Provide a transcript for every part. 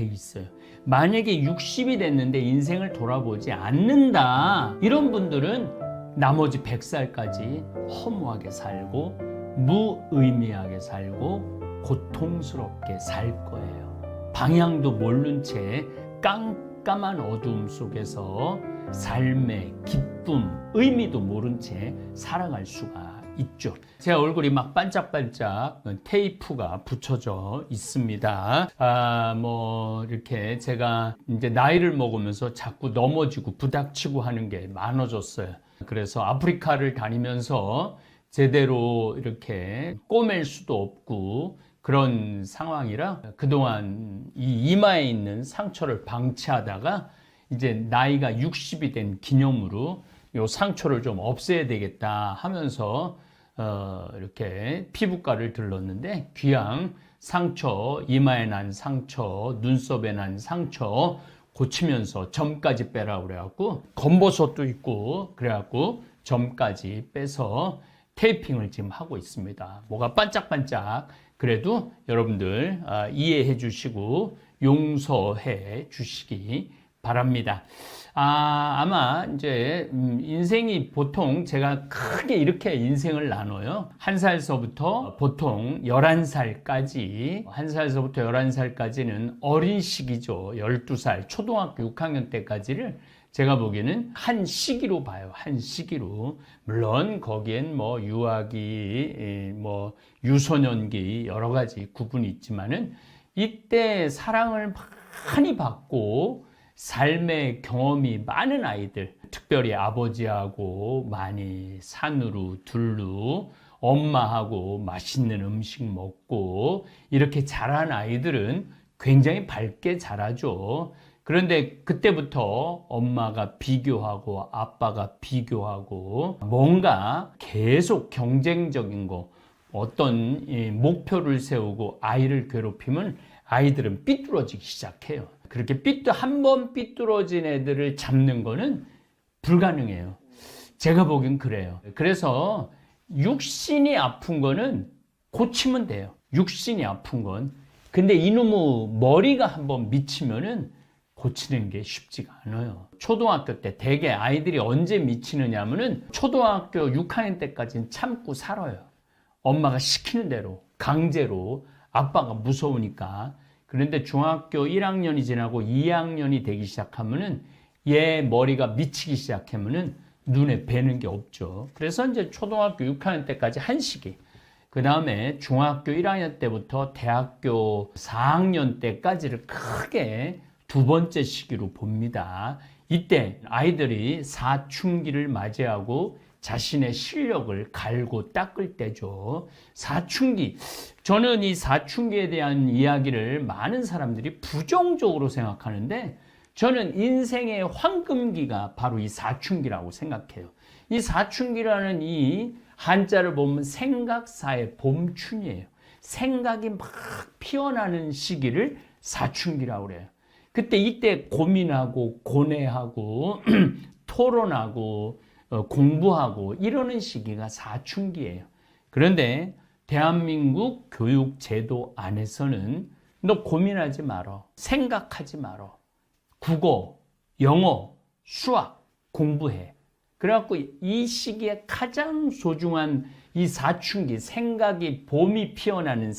있어요. 만약에 60이 됐는데 인생을 돌아보지 않는다, 이런 분들은 나머지 100살까지 허무하게 살고 무의미하게 살고 고통스럽게 살 거예요. 방향도 모른 채 깜깜한 어두움 속에서 삶의 기쁨, 의미도 모른 채 살아갈 수가 있죠. 제 얼굴이 막 반짝반짝 테이프가 붙여져 있습니다. 이렇게 제가 이제 나이를 먹으면서 자꾸 넘어지고 부닥치고 하는 게 많아졌어요. 그래서 아프리카를 다니면서 제대로 이렇게 꼬맬 수도 없고 그런 상황이라 그동안 이 이마에 있는 상처를 방치하다가 이제 나이가 60이 된 기념으로 요 상처를 좀 없애야 되겠다 하면서 이렇게 피부과를 들렀는데 귀양 상처, 이마에 난 상처, 눈썹에 난 상처 고치면서 점까지 빼라고 그래갖고 검버섯도 있고 그래갖고 점까지 빼서 테이핑을 지금 하고 있습니다. 뭐가 반짝반짝. 그래도 여러분들 이해해 주시고 용서해 주시기 바랍니다. 아마 이제 인생이 보통 제가 크게 이렇게 인생을 나눠요. 1살서부터 보통 11살까지, 1살서부터 11살까지는 어린 시기죠. 12살, 초등학교 6학년 때까지를 제가 보기에는 한 시기로 봐요. 한 시기로. 물론 거기엔 뭐 유아기, 뭐 유소년기 여러 가지 구분이 있지만은 이때 사랑을 많이 받고 삶의 경험이 많은 아이들, 특별히 아버지하고 많이 산으로 둘로 엄마하고 맛있는 음식 먹고 이렇게 자란 아이들은 굉장히 밝게 자라죠. 그런데 그때부터 엄마가 비교하고 아빠가 비교하고 뭔가 계속 경쟁적인 거, 어떤 목표를 세우고 아이를 괴롭히면 아이들은 삐뚤어지기 시작해요. 그렇게 한 번 삐뚤어진 애들을 잡는 거는 불가능해요. 제가 보기엔 그래요. 그래서 육신이 아픈 거는 고치면 돼요. 육신이 아픈 건. 근데 이놈의 머리가 한번 미치면은 고치는 게 쉽지가 않아요. 초등학교 때 대개 아이들이 언제 미치느냐 하면은 초등학교 6학년 때까지는 참고 살아요. 엄마가 시키는 대로, 강제로, 아빠가 무서우니까. 그런데 중학교 1학년이 지나고 2학년이 되기 시작하면은 얘 머리가 미치기 시작하면은 눈에 뵈는 게 없죠. 그래서 이제 초등학교 6학년 때까지 한 시기. 그 다음에 중학교 1학년 때부터 대학교 4학년 때까지를 크게 두 번째 시기로 봅니다. 이때 아이들이 사춘기를 맞이하고 자신의 실력을 갈고 닦을 때죠. 사춘기. 저는 이 사춘기에 대한 이야기를 많은 사람들이 부정적으로 생각하는데 저는 인생의 황금기가 바로 이 사춘기라고 생각해요. 이 사춘기라는 이 한자를 보면 생각사의 봄춘이에요. 생각이 막 피어나는 시기를 사춘기라고 그래요. 이때 고민하고 고뇌하고 토론하고 공부하고 이러는 시기가 사춘기예요. 그런데 대한민국 교육제도 안에서는 너 고민하지 말어. 생각하지 말어. 국어, 영어, 수학 공부해. 그래갖고 이 시기에 가장 소중한 이 사춘기, 생각이 봄이 피어나는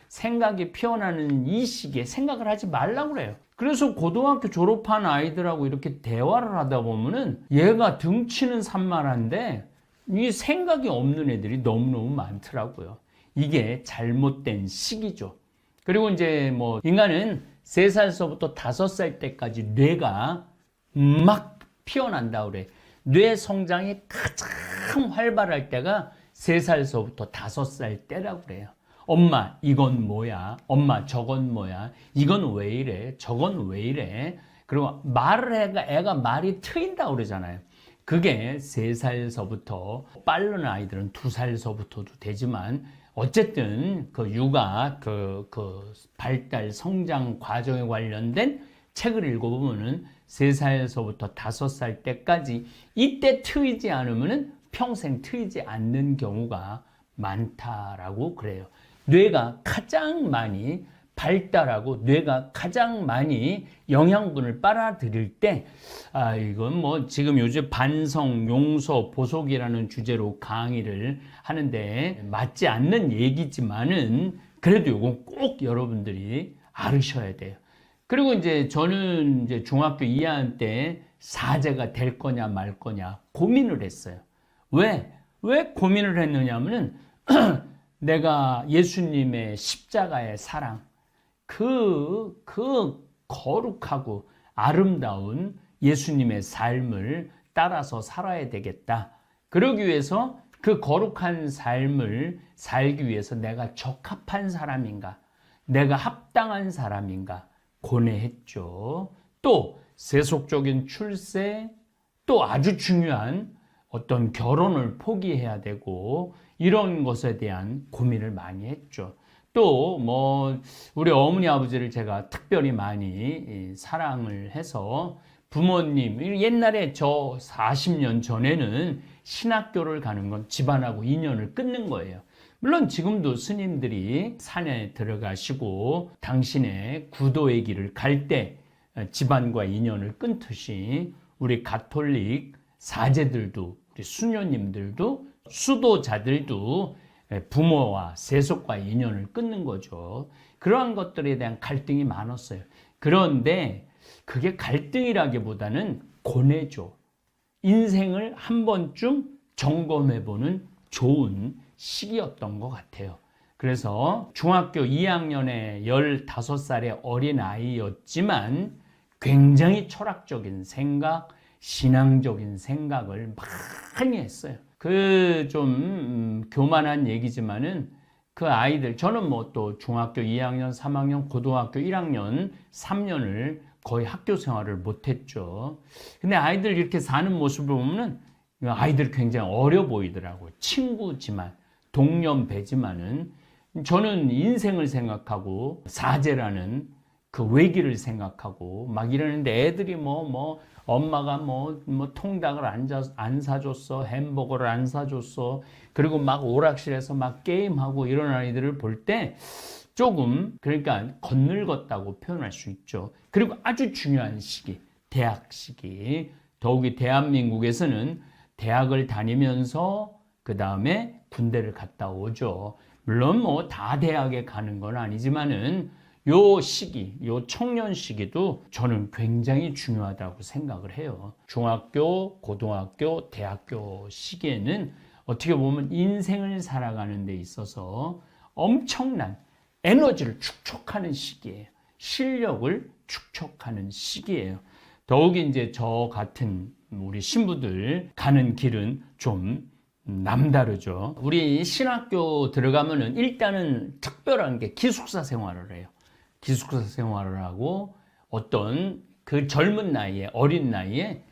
생각이 피어나는 이 시기에 생각을 하지 말라고 그래요. 그래서 고등학교 졸업한 아이들하고 이렇게 대화를 하다 보면은 얘가 등치는 산만한데 이 생각이 없는 애들이 너무너무 많더라고요. 이게 잘못된 시기죠. 그리고 이제 뭐 인간은 3살서부터 5살 때까지 뇌가 막 피어난다 그래. 뇌 성장이 가장 활발할 때가 3살서부터 5살 때라고 그래요. 엄마 이건 뭐야? 엄마 저건 뭐야? 이건 왜 이래? 저건 왜 이래? 그리고 말을 해가 애가 말이 트인다고 그러잖아요. 그게 3살서부터, 빠른 아이들은 2살서부터도 되지만 어쨌든 그 육아, 그 발달 성장 과정에 관련된 책을 읽어보면은 3살서부터 5살 때까지 이때 트이지 않으면은 평생 트이지 않는 경우가 많다라고 그래요. 뇌가 가장 많이 발달하고 뇌가 가장 많이 영양분을 빨아들일 때, 이건 뭐 지금 요즘 반성, 용서, 보속이라는 주제로 강의를 하는데 맞지 않는 얘기지만은 그래도 이건 꼭 여러분들이 알으셔야 돼요. 그리고 이제 저는 이제 중학교 2학년 때 사제가 될 거냐 말 거냐 고민을 했어요. 왜 고민을 했느냐면은 내가 예수님의 십자가의 사랑, 그 거룩하고 아름다운 예수님의 삶을 따라서 살아야 되겠다. 그러기 위해서 그 거룩한 삶을 살기 위해서 내가 적합한 사람인가, 내가 합당한 사람인가 고뇌했죠. 또 세속적인 출세, 또 아주 중요한 어떤 결혼을 포기해야 되고 이런 것에 대한 고민을 많이 했죠. 또 뭐 우리 어머니 아버지를 제가 특별히 많이 사랑을 해서 부모님, 옛날에 저 40년 전에는 신학교를 가는 건 집안하고 인연을 끊는 거예요. 물론 지금도 스님들이 산에 들어가시고 당신의 구도의 길을 갈 때 집안과 인연을 끊듯이 우리 가톨릭 사제들도, 우리 수녀님들도, 수도자들도 부모와 세속과 인연을 끊는 거죠. 그러한 것들에 대한 갈등이 많았어요. 그런데 그게 갈등이라기보다는 고뇌죠. 인생을 한 번쯤 점검해보는 좋은 시기였던 것 같아요. 그래서 중학교 2학년에 15살의 어린아이였지만 굉장히 철학적인 생각, 신앙적인 생각을 많이 했어요. 그 좀 교만한 얘기지만은 그 아이들, 저는 뭐 또 중학교 2학년, 3학년, 고등학교 1학년, 3년을 거의 학교 생활을 못했죠. 근데 아이들 이렇게 사는 모습을 보면은 아이들이 굉장히 어려 보이더라고요. 친구지만, 동년배지만은 저는 인생을 생각하고 사제라는 그 외길을 생각하고 막 이러는데 애들이 엄마가 통닭을 안 사줬어, 햄버거를 안 사줬어, 그리고 막 오락실에서 막 게임하고 이런 아이들을 볼 때 조금, 그러니까 건늙었다고 표현할 수 있죠. 그리고 아주 중요한 시기, 대학 시기. 더욱이 대한민국에서는 대학을 다니면서 그 다음에 군대를 갔다 오죠. 물론 뭐 다 대학에 가는 건 아니지만은 요 시기, 요 청년 시기도 저는 굉장히 중요하다고 생각을 해요. 중학교, 고등학교, 대학교 시기에는 어떻게 보면 인생을 살아가는 데 있어서 엄청난 에너지를 축적하는 시기예요. 실력을 축적하는 시기예요. 더욱이 이제 저 같은 우리 신부들 가는 길은 좀 남다르죠. 우리 신학교 들어가면은 일단은 특별한 게 기숙사 생활을 해요. 기숙사 생활을 하고 어떤 그 젊은 나이에, 어린 나이에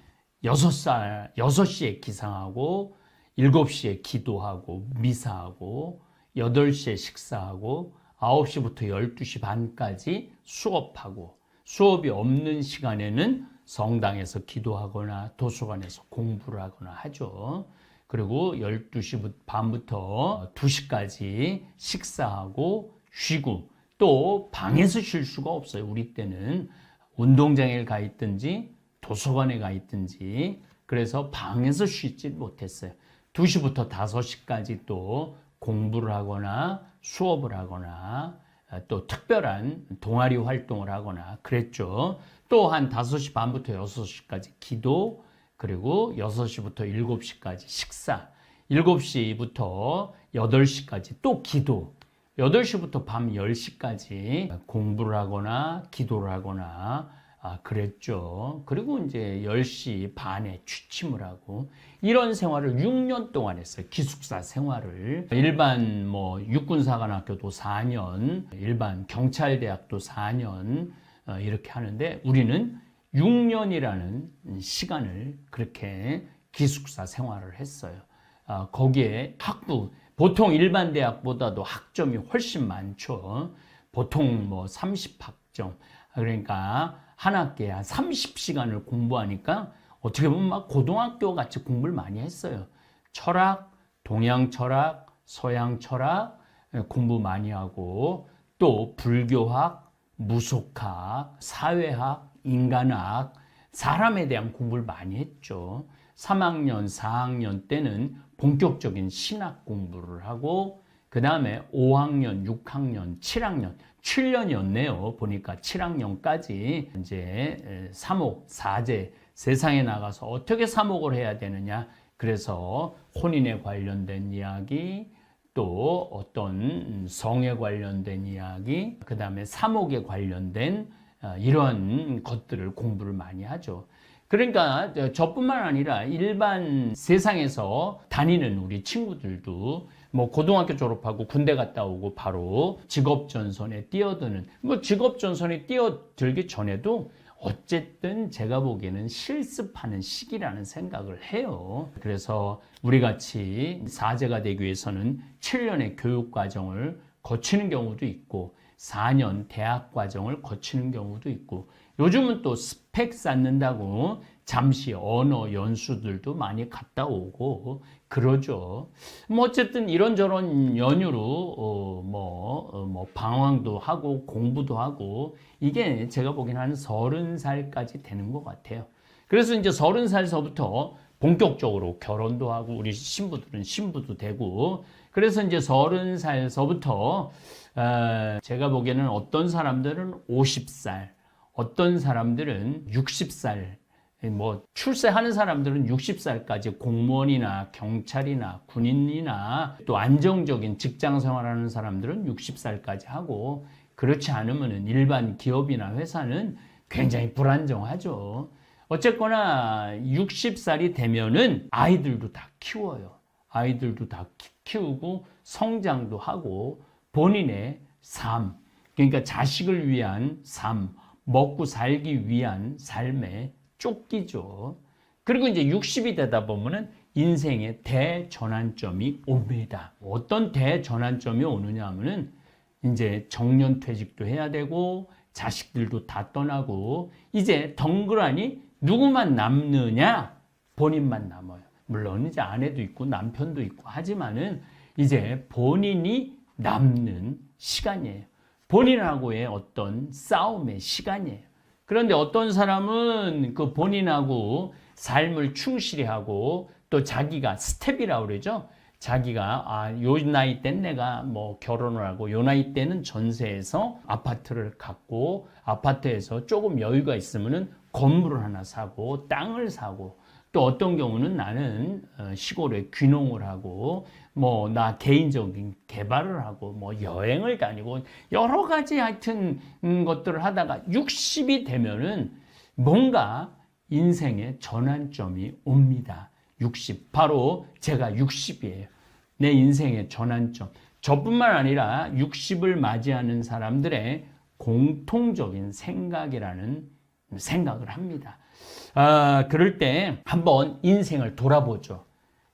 6시에 기상하고 7시에 기도하고 미사하고 8시에 식사하고 9시부터 12시 반까지 수업하고, 수업이 없는 시간에는 성당에서 기도하거나 도서관에서 공부를 하거나 하죠. 그리고 12시 반부터 2시까지 식사하고 쉬고, 또 방에서 쉴 수가 없어요. 우리 때는 운동장에 가 있든지 도서관에 가 있든지, 그래서 방에서 쉬지 못했어요. 2시부터 5시까지 또 공부를 하거나 수업을 하거나 또 특별한 동아리 활동을 하거나 그랬죠. 또 한 5시 반부터 6시까지 기도, 그리고 6시부터 7시까지 식사, 7시부터 8시까지 또 기도, 8시부터 밤 10시까지 공부를 하거나 기도를 하거나 그랬죠. 그리고 이제 10시 반에 취침을 하고 이런 생활을 6년 동안 했어요. 기숙사 생활을. 일반 육군사관학교도 4년, 일반 경찰대학도 4년 이렇게 하는데 우리는 6년이라는 시간을 그렇게 기숙사 생활을 했어요. 거기에 학부, 보통 일반 대학보다도 학점이 훨씬 많죠. 보통 30학점. 그러니까 한 학기에 한 30시간을 공부하니까 어떻게 보면 막 고등학교 같이 공부를 많이 했어요. 철학, 동양 철학, 서양 철학 공부 많이 하고 또 불교학, 무속학, 사회학, 인간학, 사람에 대한 공부를 많이 했죠. 3학년, 4학년 때는 본격적인 신학 공부를 하고 그 다음에 5학년, 6학년, 7학년, 7년이었네요. 보니까 7학년까지 이제 사목, 사제, 세상에 나가서 어떻게 사목을 해야 되느냐. 그래서 혼인에 관련된 이야기, 또 어떤 성에 관련된 이야기, 그 다음에 사목에 관련된 이런 것들을 공부를 많이 하죠. 그러니까 저뿐만 아니라 일반 세상에서 다니는 우리 친구들도 뭐 고등학교 졸업하고 군대 갔다 오고 바로 직업전선에 뛰어드는, 뭐 직업전선에 뛰어들기 전에도 어쨌든 제가 보기에는 실습하는 시기라는 생각을 해요. 그래서 우리 같이 사제가 되기 위해서는 7년의 교육 과정을 거치는 경우도 있고 4년 대학 과정을 거치는 경우도 있고 요즘은 또 스펙 쌓는다고 잠시 언어 연수들도 많이 갔다 오고 그러죠. 뭐 어쨌든 이런저런 연유로 뭐 방황도 하고 공부도 하고 이게 제가 보기에는 한 30살까지 되는 것 같아요. 그래서 이제 30살서부터 본격적으로 결혼도 하고 우리 신부들은 신부도 되고 그래서 이제 30살서부터 제가 보기에는 어떤 사람들은 50살, 어떤 사람들은 60살, 뭐 출세하는 사람들은 60살까지 공무원이나 경찰이나 군인이나 또 안정적인 직장 생활하는 사람들은 60살까지 하고 그렇지 않으면 일반 기업이나 회사는 굉장히 불안정하죠. 어쨌거나 60살이 되면은 아이들도 다 키워요. 아이들도 다 키우고 성장도 하고 본인의 삶, 그러니까 자식을 위한 삶, 먹고 살기 위한 삶에 쫓기죠. 그리고 이제 60이 되다 보면은 인생의 대전환점이 옵니다. 어떤 대전환점이 오느냐 하면은 이제 정년퇴직도 해야 되고 자식들도 다 떠나고 이제 덩그러니 누구만 남느냐? 본인만 남아요. 물론 이제 아내도 있고 남편도 있고 하지만은 이제 본인이 남는 시간이에요. 본인하고의 어떤 싸움의 시간이에요. 그런데 어떤 사람은 그 본인하고 삶을 충실히 하고 또 자기가 스텝이라고 그러죠. 자기가 요 나이 땐 내가 뭐 결혼을 하고 요 나이 때는 전세에서 아파트를 갖고 아파트에서 조금 여유가 있으면은 건물을 하나 사고 땅을 사고 또 어떤 경우는 나는 시골에 귀농을 하고 뭐 나 개인적인 개발을 하고 뭐 여행을 다니고 여러 가지 하여튼 것들을 하다가 60이 되면은 뭔가 인생의 전환점이 옵니다. 60 바로 제가 60이에요. 내 인생의 전환점. 저뿐만 아니라 60을 맞이하는 사람들의 공통적인 생각이라는 생각을 합니다. 그럴 때 한번 인생을 돌아보죠.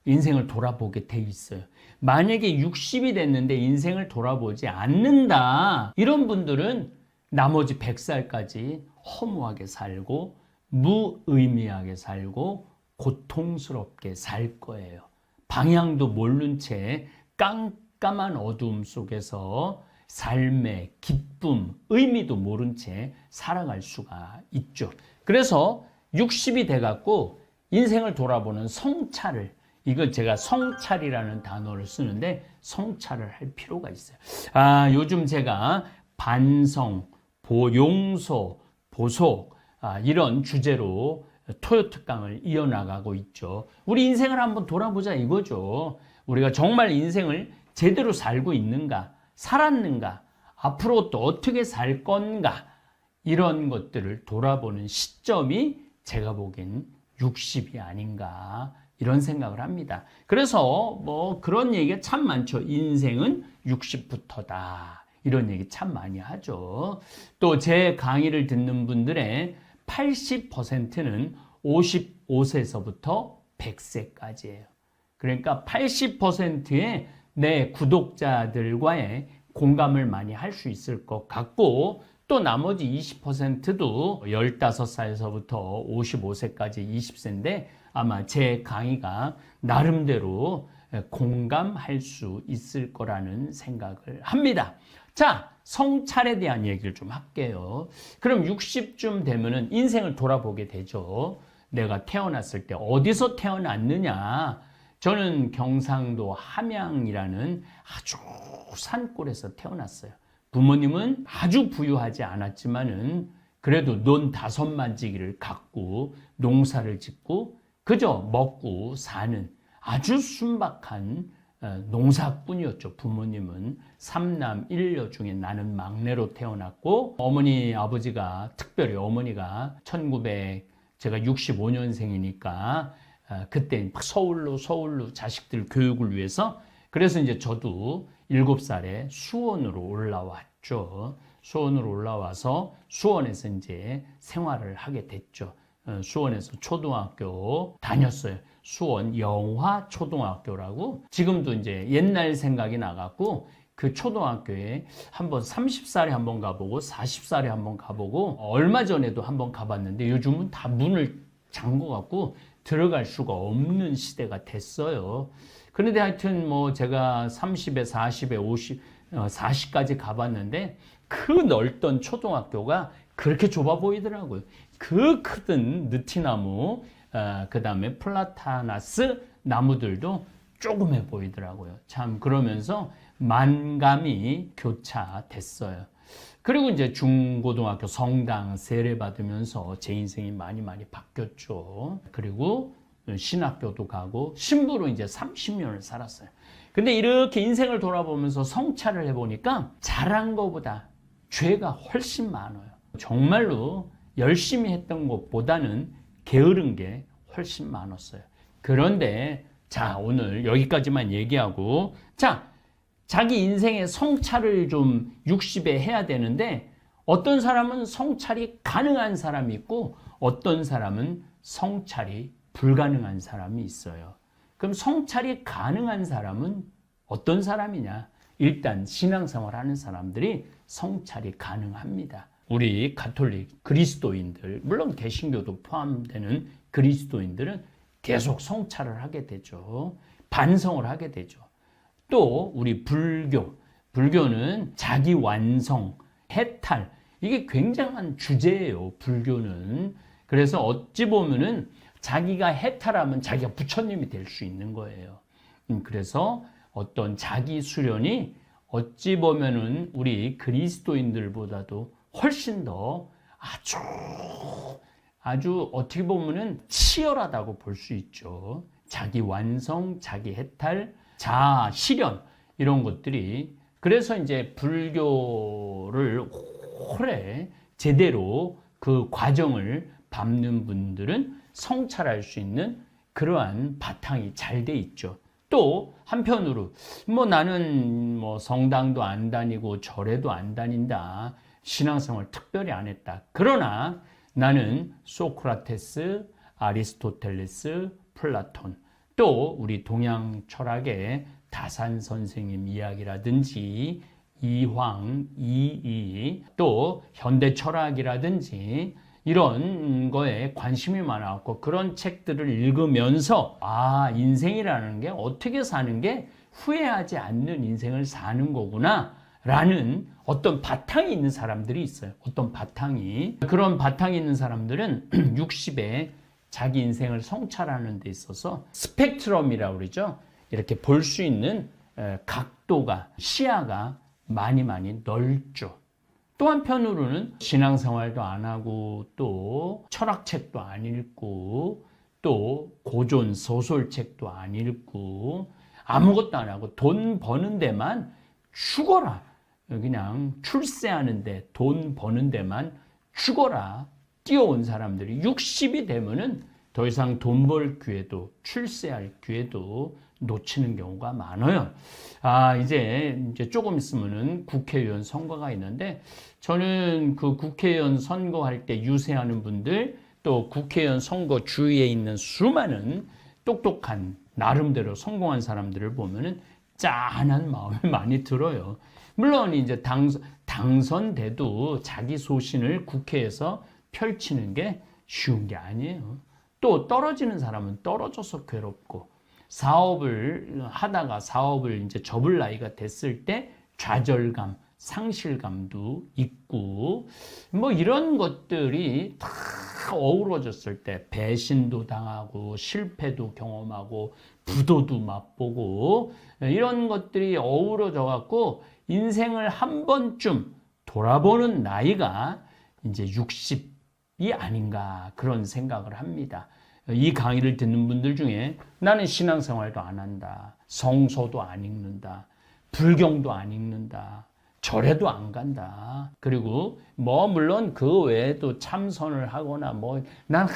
인생을 돌아보게 돼 있어요. 만약에 60이 됐는데 인생을 돌아보지 않는다. 이런 분들은 나머지 100살까지 허무하게 살고 무의미하게 살고 고통스럽게 살 거예요. 방향도 모른 채 깜깜한 어두움 속에서 삶의 기쁨, 의미도 모른 채 살아갈 수가 있죠. 그래서 60이 돼갖고 인생을 돌아보는 성찰을, 이걸 제가 성찰이라는 단어를 쓰는데 성찰을 할 필요가 있어요. 요즘 제가 반성, 용서, 보속 이런 주제로 토요 특강을 이어나가고 있죠. 우리 인생을 한번 돌아보자 이거죠. 우리가 정말 인생을 제대로 살고 있는가, 살았는가, 앞으로 또 어떻게 살 건가 이런 것들을 돌아보는 시점이 제가 보기엔 60이 아닌가 이런 생각을 합니다. 그래서 뭐 그런 얘기가 참 많죠. 인생은 60부터다. 이런 얘기 참 많이 하죠. 또 제 강의를 듣는 분들의 80%는 55세에서부터 100세까지예요. 그러니까 80%의 내 구독자들과의 공감을 많이 할 수 있을 것 같고 또 나머지 20%도 15살에서부터 55세까지 20세인데 아마 제 강의가 나름대로 공감할 수 있을 거라는 생각을 합니다. 자, 성찰에 대한 얘기를 좀 할게요. 그럼 60쯤 되면은 인생을 돌아보게 되죠. 내가 태어났을 때 어디서 태어났느냐? 저는 경상도 함양이라는 아주 산골에서 태어났어요. 부모님은 아주 부유하지 않았지만은 그래도 논 5만지기를 갖고 농사를 짓고 그저 먹고 사는 아주 순박한 농사꾼이었죠. 부모님은 3남 1녀 중에 나는 막내로 태어났고 어머니 아버지가 특별히 어머니가 제가 65년생이니까 그때 서울로 자식들 교육을 위해서 그래서 이제 저도 7살에 수원으로 올라왔죠. 수원으로 올라와서 수원에서 이제 생활을 하게 됐죠. 수원에서 초등학교 다녔어요. 수원 영화초등학교라고 지금도 이제 옛날 생각이 나갖고 그 초등학교에 한번 30살에 한번 가보고 40살에 한번 가보고 얼마 전에도 한번 가봤는데 요즘은 다 문을 잠궈갖고 들어갈 수가 없는 시대가 됐어요. 그런데 하여튼 뭐 제가 30에 40에 50, 40까지 가봤는데 그 넓던 초등학교가 그렇게 좁아 보이더라고요. 그 크던 느티나무, 그 다음에 플라타나스 나무들도 조그매 보이더라고요. 참 그러면서 만감이 교차됐어요. 그리고 이제 중고등학교 성당 세례 받으면서 제 인생이 많이 바뀌었죠. 그리고 신학교도 가고 신부로 이제 30년을 살았어요. 근데 이렇게 인생을 돌아보면서 성찰을 해보니까 잘한 것보다 죄가 훨씬 많아요. 정말로 열심히 했던 것보다는 게으른 게 훨씬 많았어요. 그런데 자, 오늘 여기까지만 얘기하고 자, 자기 인생의 성찰을 좀 60에 해야 되는데 어떤 사람은 성찰이 가능한 사람이 있고 어떤 사람은 성찰이 불가능한 사람이 있어요. 그럼 성찰이 가능한 사람은 어떤 사람이냐? 일단 신앙생활 하는 사람들이 성찰이 가능합니다. 우리 가톨릭 그리스도인들, 물론 개신교도 포함되는 그리스도인들은 계속 성찰을 하게 되죠. 반성을 하게 되죠. 또 우리 불교는 자기 완성, 해탈, 이게 굉장한 주제예요. 불교는. 그래서 어찌 보면은 자기가 해탈하면 자기가 부처님이 될 수 있는 거예요. 그래서 어떤 자기 수련이 어찌 보면은 우리 그리스도인들보다도 훨씬 더 아주 어떻게 보면은 치열하다고 볼 수 있죠. 자기 완성, 자기 해탈, 자아 실현 이런 것들이 그래서 이제 불교를 오래 제대로 그 과정을 밟는 분들은 성찰할 수 있는 그러한 바탕이 잘 돼 있죠. 또 한편으로 뭐 나는 뭐 성당도 안 다니고 절에도 안 다닌다. 신앙생활 특별히 안 했다. 그러나 나는 소크라테스, 아리스토텔레스, 플라톤 또 우리 동양 철학의 다산 선생님 이야기라든지 이황, 이이 또 현대 철학이라든지 이런 거에 관심이 많았고 그런 책들을 읽으면서 인생이라는 게 어떻게 사는 게 후회하지 않는 인생을 사는 거구나 라는 어떤 바탕이 있는 사람들이 있어요. 어떤 바탕이. 그런 바탕이 있는 사람들은 60에 자기 인생을 성찰하는 데 있어서 스펙트럼이라고 그러죠. 이렇게 볼 수 있는 각도가, 시야가 많이 넓죠. 또 한편으로는 신앙생활도 안 하고 또 철학책도 안 읽고 또 고전 소설책도 안 읽고 아무것도 안 하고 돈 버는 데만 죽어라. 그냥 출세하는데 돈 버는 데만 죽어라. 뛰어온 사람들이 60이 되면은 더 이상 돈 벌 기회도 출세할 기회도 놓치는 경우가 많아요. 이제 조금 있으면은 국회의원 선거가 있는데 저는 그 국회의원 선거할 때 유세하는 분들 또 국회의원 선거 주위에 있는 수많은 똑똑한 나름대로 성공한 사람들을 보면은 짠한 마음이 많이 들어요. 물론 이제 당선돼도 자기 소신을 국회에서 펼치는 게 쉬운 게 아니에요. 또 떨어지는 사람은 떨어져서 괴롭고 사업을 하다가 사업을 이제 접을 나이가 됐을 때 좌절감, 상실감도 있고 뭐 이런 것들이 다 어우러졌을 때 배신도 당하고 실패도 경험하고 부도도 맛보고 이런 것들이 어우러져 갖고 인생을 한 번쯤 돌아보는 나이가 이제 60이 아닌가 그런 생각을 합니다. 이 강의를 듣는 분들 중에 나는 신앙생활도 안 한다. 성서도 안 읽는다. 불경도 안 읽는다. 절에도 안 간다. 그리고 뭐 물론 그 외에도 참선을 하거나 뭐 난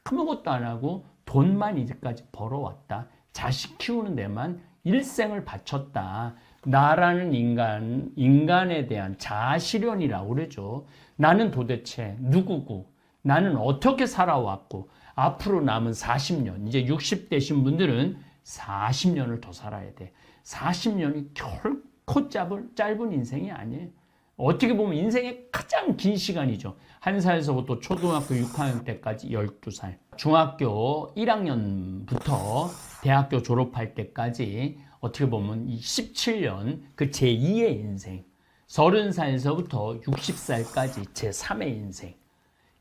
아무것도 안 하고 돈만 이제까지 벌어왔다. 자식 키우는 데만 일생을 바쳤다. 나라는 인간에 대한 자아실현이라고 그러죠. 나는 도대체 누구고 나는 어떻게 살아왔고 앞으로 남은 40년, 이제 60 되신 분들은 40년을 더 살아야 돼. 40년이 결코 짧은 인생이 아니에요. 어떻게 보면 인생의 가장 긴 시간이죠. 1살에서부터 초등학교 6학년 때까지 12살. 중학교 1학년부터 대학교 졸업할 때까지 어떻게 보면 17년 그 제2의 인생. 30살에서부터 60살까지 제3의 인생.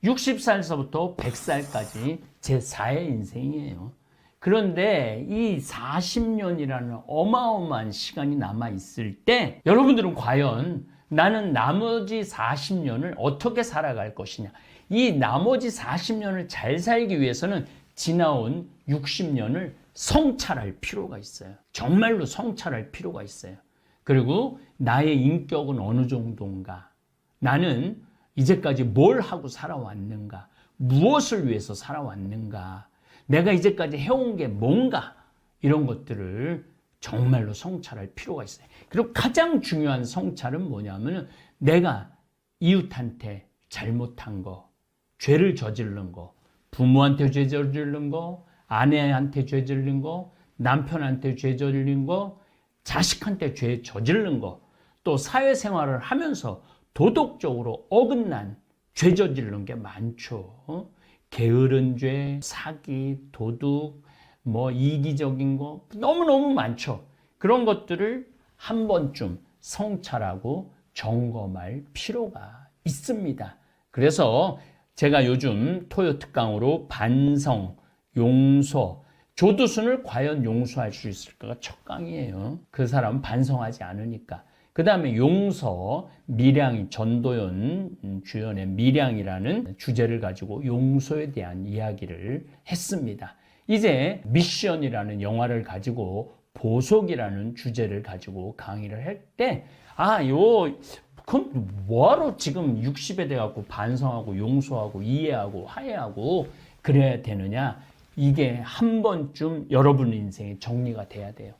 60살에서부터 100살까지 제4의 인생이에요. 그런데 이 40년이라는 어마어마한 시간이 남아있을 때 여러분들은 과연 나는 나머지 40년을 어떻게 살아갈 것이냐. 이 나머지 40년을 잘 살기 위해서는 지나온 60년을 성찰할 필요가 있어요. 정말로 성찰할 필요가 있어요. 그리고 나의 인격은 어느 정도인가. 나는 이제까지 뭘 하고 살아왔는가? 무엇을 위해서 살아왔는가? 내가 이제까지 해온 게 뭔가? 이런 것들을 정말로 성찰할 필요가 있어요. 그리고 가장 중요한 성찰은 뭐냐면 내가 이웃한테 잘못한 거, 죄를 저지른 거, 부모한테 죄 저지른 거, 아내한테 죄 저지른 거, 남편한테 죄 저지른 거, 자식한테 죄 저지른 거, 또 사회생활을 하면서 도덕적으로 어긋난 죄 저지른 게 많죠. 게으른 죄, 사기, 도둑, 뭐 이기적인 거 너무너무 많죠. 그런 것들을 한 번쯤 성찰하고 점검할 필요가 있습니다. 그래서 제가 요즘 토요 특강으로 반성, 용서, 조두순을 과연 용서할 수 있을까가 첫 강의예요. 그 사람은 반성하지 않으니까. 그 다음에 용서, 밀양이 전도연 주연의 밀양이라는 주제를 가지고 용서에 대한 이야기를 했습니다. 이제 미션이라는 영화를 가지고 보석이라는 주제를 가지고 강의를 할 때 그럼 뭐하러 지금 60에 돼갖고 반성하고 용서하고 이해하고 화해하고 그래야 되느냐. 이게 한 번쯤 여러분 인생에 정리가 돼야 돼요.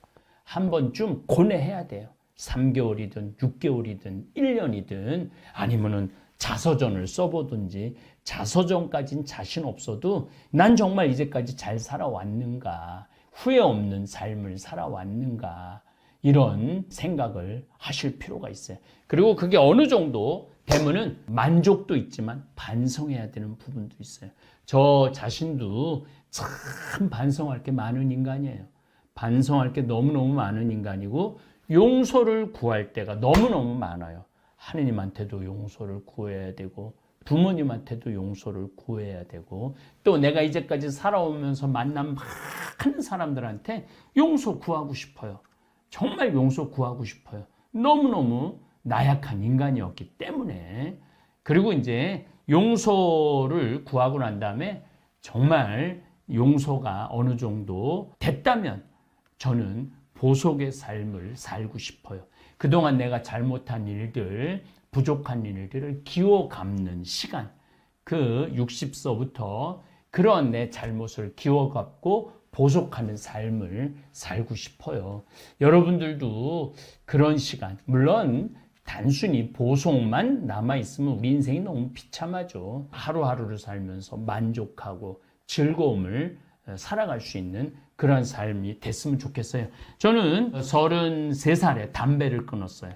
한 번쯤 고뇌해야 돼요. 3개월이든 6개월이든 1년이든 아니면은 자서전을 써보든지 자서전까지는 자신 없어도 난 정말 이제까지 잘 살아왔는가, 후회 없는 삶을 살아왔는가 이런 생각을 하실 필요가 있어요. 그리고 그게 어느 정도 되면은 만족도 있지만 반성해야 되는 부분도 있어요. 저 자신도 참 반성할 게 많은 인간이에요. 반성할 게 너무너무 많은 인간이고 용서를 구할 때가 너무너무 많아요. 하느님한테도 용서를 구해야 되고 부모님한테도 용서를 구해야 되고 또 내가 이제까지 살아오면서 만난 많은 사람들한테 용서 구하고 싶어요. 정말 용서 구하고 싶어요. 너무너무 나약한 인간이었기 때문에. 그리고 이제 용서를 구하고 난 다음에 정말 용서가 어느 정도 됐다면 저는 보석의 삶을 살고 싶어요. 그동안 내가 잘못한 일들, 부족한 일들을 기워 갚는 시간, 그 60서부터 그런 내 잘못을 기워 갚고 보석하는 삶을 살고 싶어요. 여러분들도 그런 시간, 물론 단순히 보석만 남아있으면 우리 인생이 너무 비참하죠. 하루하루를 살면서 만족하고 즐거움을 살아갈 수 있는 그런 삶이 됐으면 좋겠어요. 저는 33살에 담배를 끊었어요.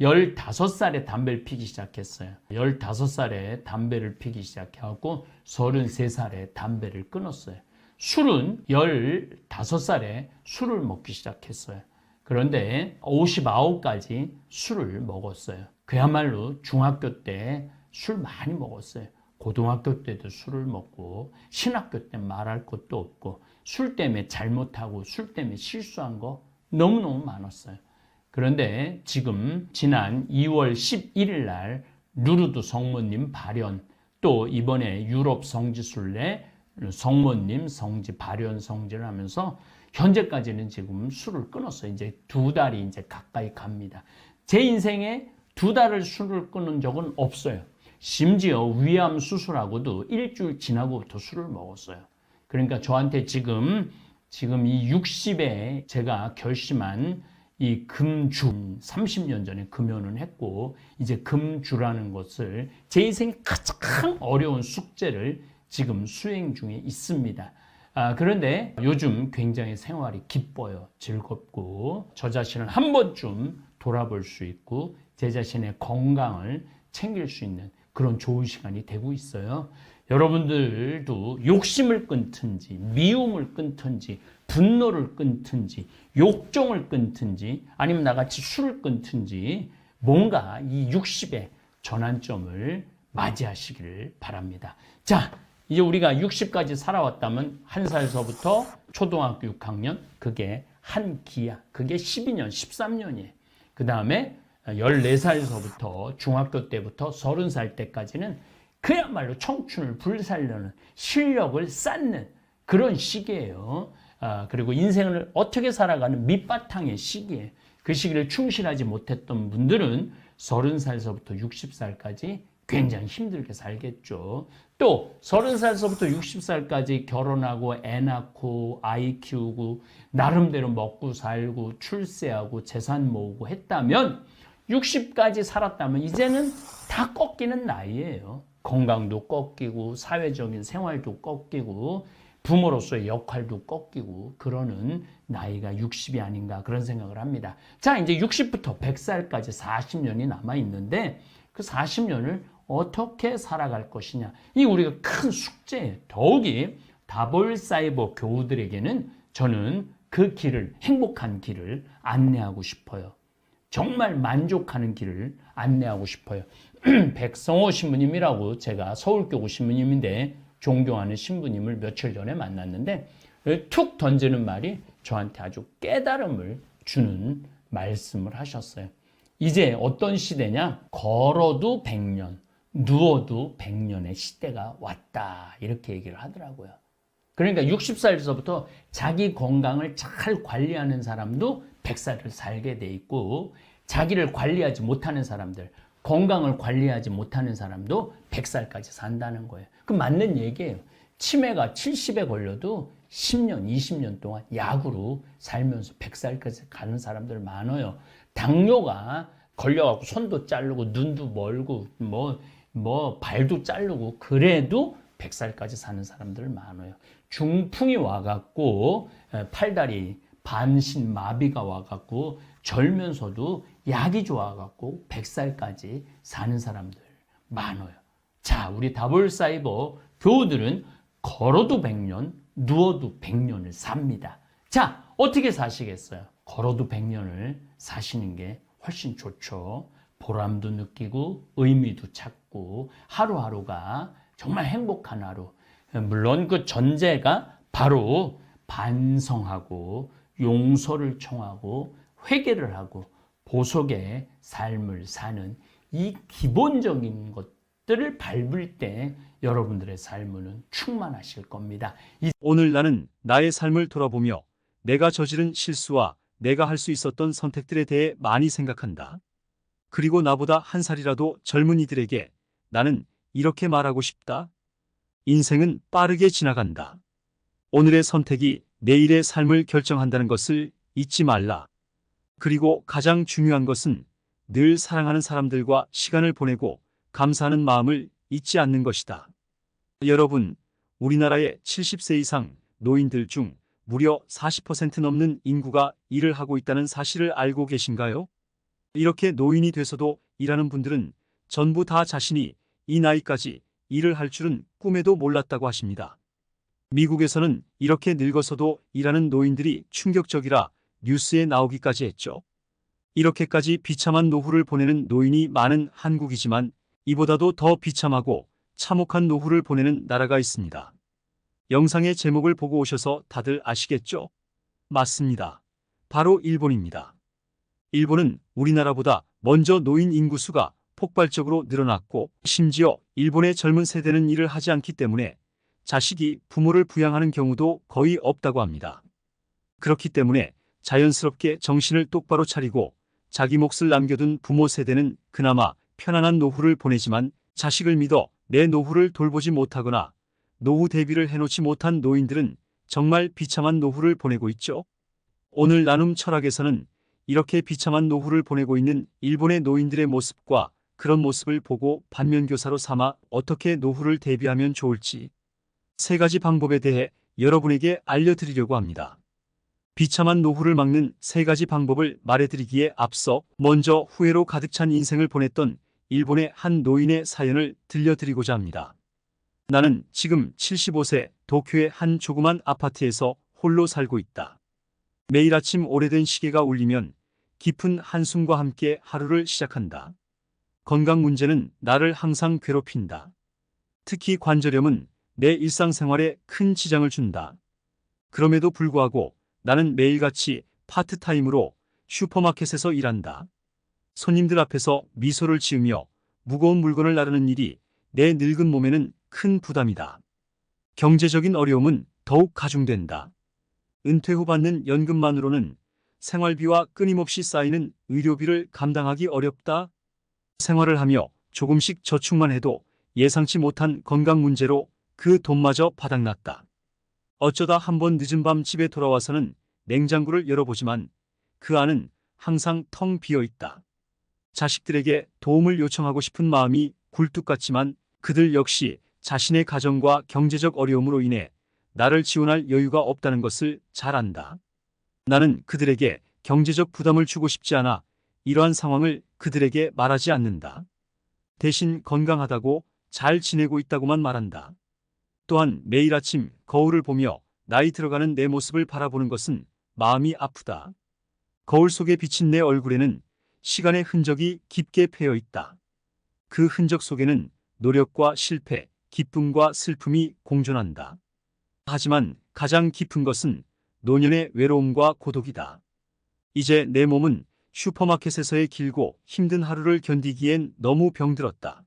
15살에 담배를 피기 시작했어요. 15살에 담배를 피기 시작해갖고 33살에 담배를 끊었어요. 술은 15살에 술을 먹기 시작했어요. 그런데 59까지 술을 먹었어요. 그야말로 중학교 때 술 많이 먹었어요. 고등학교 때도 술을 먹고 신학교 때 말할 것도 없고 술 때문에 잘못하고 술 때문에 실수한 거 너무너무 많았어요. 그런데 지금 지난 2월 11일 날 루르드 성모님 발현, 또 이번에 유럽 성지순례 성모님 성지 발현 성지를 하면서 현재까지는 지금 술을 끊었어요. 이제 2달이 이제 가까이 갑니다. 제 인생에 2달을 술을 끊은 적은 없어요. 심지어 위암 수술하고도 일주일 지나고부터 술을 먹었어요. 그러니까 저한테 지금 이 60에 제가 결심한 이 금주, 30년 전에 금연을 했고 이제 금주라는 것을 제 인생의 가장 어려운 숙제를 지금 수행 중에 있습니다. 그런데 요즘 굉장히 생활이 기뻐요. 즐겁고 저 자신을 한 번쯤 돌아볼 수 있고 제 자신의 건강을 챙길 수 있는 그런 좋은 시간이 되고 있어요. 여러분들도 욕심을 끊든지 미움을 끊든지 분노를 끊든지 욕정을 끊든지 아니면 나같이 술을 끊든지 뭔가 이 60의 전환점을 맞이하시기를 바랍니다. 자, 이제 우리가 60까지 살아왔다면 1살서부터 초등학교 6학년 그게 한 기야. 그게 12년, 13년이에요. 그 다음에 14살서부터 중학교 때부터 30살 때까지는 그야말로 청춘을 불살려는 실력을 쌓는 그런 시기예요. 그리고 인생을 어떻게 살아가는 밑바탕의 시기예요. 그 시기를 충실하지 못했던 분들은 30살서부터 60살까지 굉장히 힘들게 살겠죠. 또 30살서부터 60살까지 결혼하고 애 낳고 아이 키우고 나름대로 먹고 살고 출세하고 재산 모으고 했다면 60까지 살았다면 이제는 다 꺾이는 나이예요. 건강도 꺾이고 사회적인 생활도 꺾이고 부모로서의 역할도 꺾이고 그러는 나이가 60이 아닌가 그런 생각을 합니다. 자, 이제 60부터 100살까지 40년이 남아 있는데 그 40년을 어떻게 살아갈 것이냐. 이 우리가 큰 숙제예요. 더욱이 다볼사이버 교우들에게는 저는 그 길을, 행복한 길을 안내하고 싶어요. 정말 만족하는 길을 안내하고 싶어요. 백성호 신부님이라고 제가 서울교구 신부님인데 존경하는 신부님을 며칠 전에 만났는데 툭 던지는 말이 저한테 아주 깨달음을 주는 말씀을 하셨어요. 이제 어떤 시대냐? 걸어도 100년, 누워도 100년의 시대가 왔다. 이렇게 얘기를 하더라고요. 그러니까 60살에서부터 자기 건강을 잘 관리하는 사람도 100살을 살게 돼 있고 자기를 관리하지 못하는 사람들, 건강을 관리하지 못하는 사람도 100살까지 산다는 거예요. 그 맞는 얘기예요. 치매가 70에 걸려도 10년, 20년 동안 약으로 살면서 100살까지 가는 사람들 많아요. 당뇨가 걸려갖고 손도 자르고 눈도 멀고 발도 자르고 그래도 100살까지 사는 사람들 많아요. 중풍이 와갖고 팔다리 반신마비가 와갖고 절면서도 약이 좋아갖고 100살까지 사는 사람들 많아요. 자, 우리 다볼사이버 교우들은 걸어도 100년, 누워도 100년을 삽니다. 자, 어떻게 사시겠어요? 걸어도 100년을 사시는 게 훨씬 좋죠. 보람도 느끼고 의미도 찾고 하루하루가 정말 행복한 하루. 물론 그 전제가 바로 반성하고 용서를 청하고 회개를 하고 보속의 삶을 사는 이 기본적인 것들을 밟을 때 여러분들의 삶은 충만하실 겁니다. 오늘 나는 나의 삶을 돌아보며 내가 저지른 실수와 내가 할 수 있었던 선택들에 대해 많이 생각한다. 그리고 나보다 한 살이라도 젊은 이들에게 나는 이렇게 말하고 싶다. 인생은 빠르게 지나간다. 오늘의 선택이 내일의 삶을 결정한다는 것을 잊지 말라. 그리고 가장 중요한 것은 늘 사랑하는 사람들과 시간을 보내고 감사하는 마음을 잊지 않는 것이다. 여러분, 우리나라의 70세 이상 노인들 중 무려 40% 넘는 인구가 일을 하고 있다는 사실을 알고 계신가요? 이렇게 노인이 돼서도 일하는 분들은 전부 다 자신이 이 나이까지 일을 할 줄은 꿈에도 몰랐다고 하십니다. 미국에서는 이렇게 늙어서도 일하는 노인들이 충격적이라 뉴스에 나오기까지 했죠. 이렇게까지 비참한 노후를 보내는 노인이 많은 한국이지만 이보다도 더 비참하고 참혹한 노후를 보내는 나라가 있습니다. 영상의 제목을 보고 오셔서 다들 아시겠죠? 맞습니다. 바로 일본입니다. 일본은 우리나라보다 먼저 노인 인구 수가 폭발적으로 늘어났고 심지어 일본의 젊은 세대는 일을 하지 않기 때문에 자식이 부모를 부양하는 경우도 거의 없다고 합니다. 그렇기 때문에 자연스럽게 정신을 똑바로 차리고 자기 몫을 남겨둔 부모 세대는 그나마 편안한 노후를 보내지만 자식을 믿어 내 노후를 돌보지 못하거나 노후 대비를 해놓지 못한 노인들은 정말 비참한 노후를 보내고 있죠. 오늘 나눔 철학에서는 이렇게 비참한 노후를 보내고 있는 일본의 노인들의 모습과 그런 모습을 보고 반면교사로 삼아 어떻게 노후를 대비하면 좋을지 3가지 방법에 대해 여러분에게 알려드리려고 합니다. 비참한 노후를 막는 3가지 방법을 말해드리기에 앞서 먼저 후회로 가득 찬 인생을 보냈던 일본의 한 노인의 사연을 들려드리고자 합니다. 나는 지금 75세 도쿄의 한 조그만 아파트에서 홀로 살고 있다. 매일 아침 오래된 시계가 울리면 깊은 한숨과 함께 하루를 시작한다. 건강 문제는 나를 항상 괴롭힌다. 특히 관절염은 내 일상생활에 큰 지장을 준다. 그럼에도 불구하고 나는 매일같이 파트타임으로 슈퍼마켓에서 일한다. 손님들 앞에서 미소를 지으며 무거운 물건을 나르는 일이 내 늙은 몸에는 큰 부담이다. 경제적인 어려움은 더욱 가중된다. 은퇴 후 받는 연금만으로는 생활비와 끊임없이 쌓이는 의료비를 감당하기 어렵다. 생활을 하며 조금씩 저축만 해도 예상치 못한 건강 문제로 그 돈마저 바닥났다. 어쩌다 한번 늦은 밤 집에 돌아와서는 냉장고를 열어보지만 그 안은 항상 텅 비어 있다. 자식들에게 도움을 요청하고 싶은 마음이 굴뚝 같지만 그들 역시 자신의 가정과 경제적 어려움으로 인해 나를 지원할 여유가 없다는 것을 잘 안다. 나는 그들에게 경제적 부담을 주고 싶지 않아 이러한 상황을 그들에게 말하지 않는다. 대신 건강하다고 잘 지내고 있다고만 말한다. 또한 매일 아침 거울을 보며 나이 들어가는 내 모습을 바라보는 것은 마음이 아프다. 거울 속에 비친 내 얼굴에는 시간의 흔적이 깊게 패여 있다. 그 흔적 속에는 노력과 실패, 기쁨과 슬픔이 공존한다. 하지만 가장 깊은 것은 노년의 외로움과 고독이다. 이제 내 몸은 슈퍼마켓에서의 길고 힘든 하루를 견디기엔 너무 병들었다.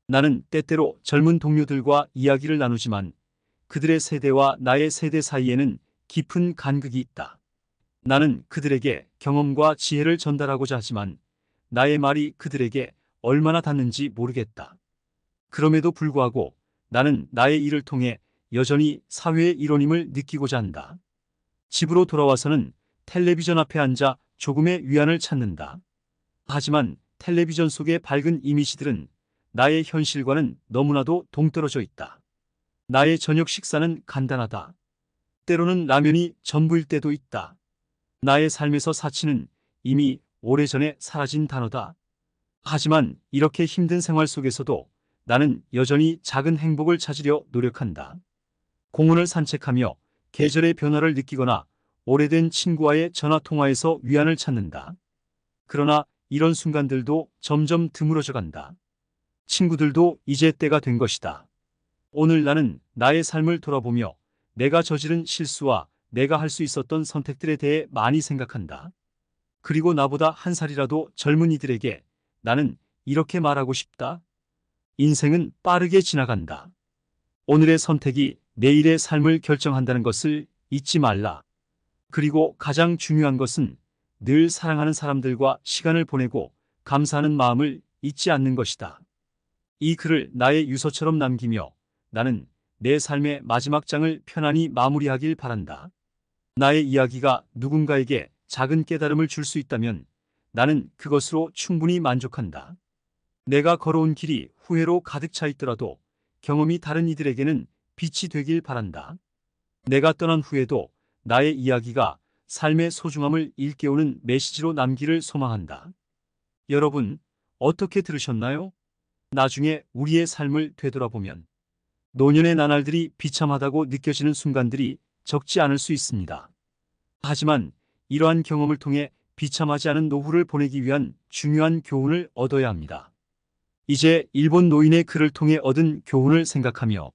나는 때때로 젊은 동료들과 이야기를 나누지만 그들의 세대와 나의 세대 사이에는 깊은 간극이 있다. 나는 그들에게 경험과 지혜를 전달하고자 하지만 나의 말이 그들에게 얼마나 닿는지 모르겠다. 그럼에도 불구하고 나는 나의 일을 통해 여전히 사회의 일원임을 느끼고자 한다. 집으로 돌아와서는 텔레비전 앞에 앉아 조금의 위안을 찾는다. 하지만 텔레비전 속의 밝은 이미지들은 나의 현실과는 너무나도 동떨어져 있다. 나의 저녁 식사는 간단하다. 때로는 라면이 전부일 때도 있다. 나의 삶에서 사치는 이미 오래전에 사라진 단어다. 하지만 이렇게 힘든 생활 속에서도 나는 여전히 작은 행복을 찾으려 노력한다. 공원을 산책하며 계절의 변화를 느끼거나 오래된 친구와의 전화통화에서 위안을 찾는다. 그러나 이런 순간들도 점점 드물어져 간다. 친구들도 이제 때가 된 것이다. 오늘 나는 나의 삶을 돌아보며 내가 저지른 실수와 내가 할 수 있었던 선택들에 대해 많이 생각한다. 그리고 나보다 한 살이라도 젊은 이들에게 나는 이렇게 말하고 싶다. 인생은 빠르게 지나간다. 오늘의 선택이 내일의 삶을 결정한다는 것을 잊지 말라. 그리고 가장 중요한 것은 늘 사랑하는 사람들과 시간을 보내고 감사하는 마음을 잊지 않는 것이다. 이 글을 나의 유서처럼 남기며 나는 내 삶의 마지막 장을 편안히 마무리하길 바란다. 나의 이야기가 누군가에게 작은 깨달음을 줄 수 있다면 나는 그것으로 충분히 만족한다. 내가 걸어온 길이 후회로 가득 차 있더라도 경험이 다른 이들에게는 빛이 되길 바란다. 내가 떠난 후에도 나의 이야기가 삶의 소중함을 일깨우는 메시지로 남기를 소망한다. 여러분, 어떻게 들으셨나요? 나중에 우리의 삶을 되돌아보면 노년의 나날들이 비참하다고 느껴지는 순간들이 적지 않을 수 있습니다. 하지만 이러한 경험을 통해 비참하지 않은 노후를 보내기 위한 중요한 교훈을 얻어야 합니다. 이제 일본 노인의 글을 통해 얻은 교훈을 생각하며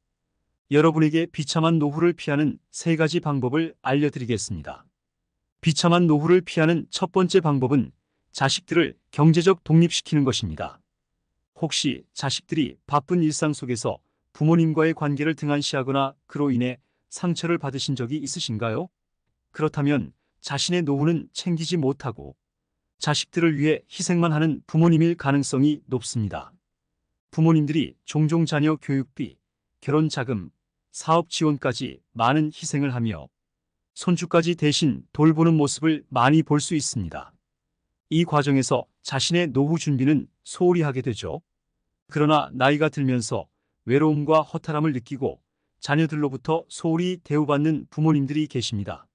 여러분에게 비참한 노후를 피하는 3가지 방법을 알려드리겠습니다. 비참한 노후를 피하는 첫 번째 방법은 자식들을 경제적 독립시키는 것입니다. 혹시 자식들이 바쁜 일상 속에서 부모님과의 관계를 등한시하거나 그로 인해 상처를 받으신 적이 있으신가요? 그렇다면 자신의 노후는 챙기지 못하고 자식들을 위해 희생만 하는 부모님일 가능성이 높습니다. 부모님들이 종종 자녀 교육비, 결혼 자금, 사업 지원까지 많은 희생을 하며 손주까지 대신 돌보는 모습을 많이 볼 수 있습니다. 이 과정에서 자신의 노후 준비는 소홀히 하게 되죠. 그러나 나이가 들면서 외로움과 허탈함을 느끼고 자녀들로부터 소홀히 대우받는 부모님들이 계십니다.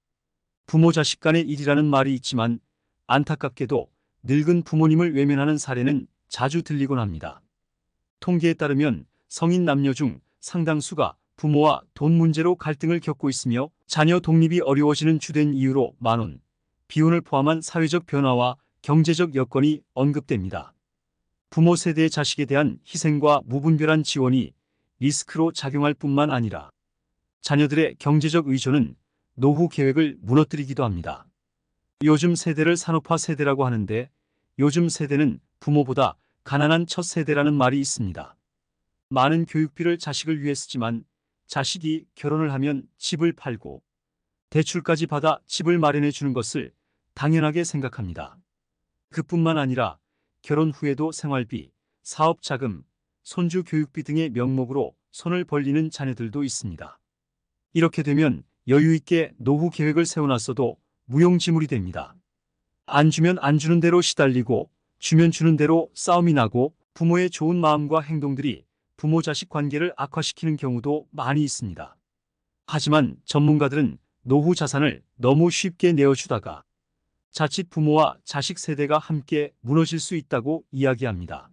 부모 자식 간의 일이라는 말이 있지만 안타깝게도 늙은 부모님을 외면하는 사례는 자주 들리곤 합니다. 통계에 따르면 성인 남녀 중 상당수가 부모와 돈 문제로 갈등을 겪고 있으며 자녀 독립이 어려워지는 주된 이유로 만원, 비혼을 포함한 사회적 변화와 경제적 여건이 언급됩니다. 부모 세대의 자식에 대한 희생과 무분별한 지원이 리스크로 작용할 뿐만 아니라 자녀들의 경제적 의존은 노후 계획을 무너뜨리기도 합니다. 요즘 세대를 산업화 세대라고 하는데 요즘 세대는 부모보다 가난한 첫 세대라는 말이 있습니다. 많은 교육비를 자식을 위해 쓰지만 자식이 결혼을 하면 집을 팔고 대출까지 받아 집을 마련해 주는 것을 당연하게 생각합니다. 그뿐만 아니라 결혼 후에도 생활비, 사업 자금, 손주 교육비 등의 명목으로 손을 벌리는 자녀들도 있습니다. 이렇게 되면 여유 있게 노후 계획을 세워놨어도 무용지물이 됩니다. 안 주면 안 주는 대로 시달리고 주면 주는 대로 싸움이 나고 부모의 좋은 마음과 행동들이 부모 자식 관계를 악화시키는 경우도 많이 있습니다. 하지만 전문가들은 노후 자산을 너무 쉽게 내어주다가 자칫 부모와 자식 세대가 함께 무너질 수 있다고 이야기합니다.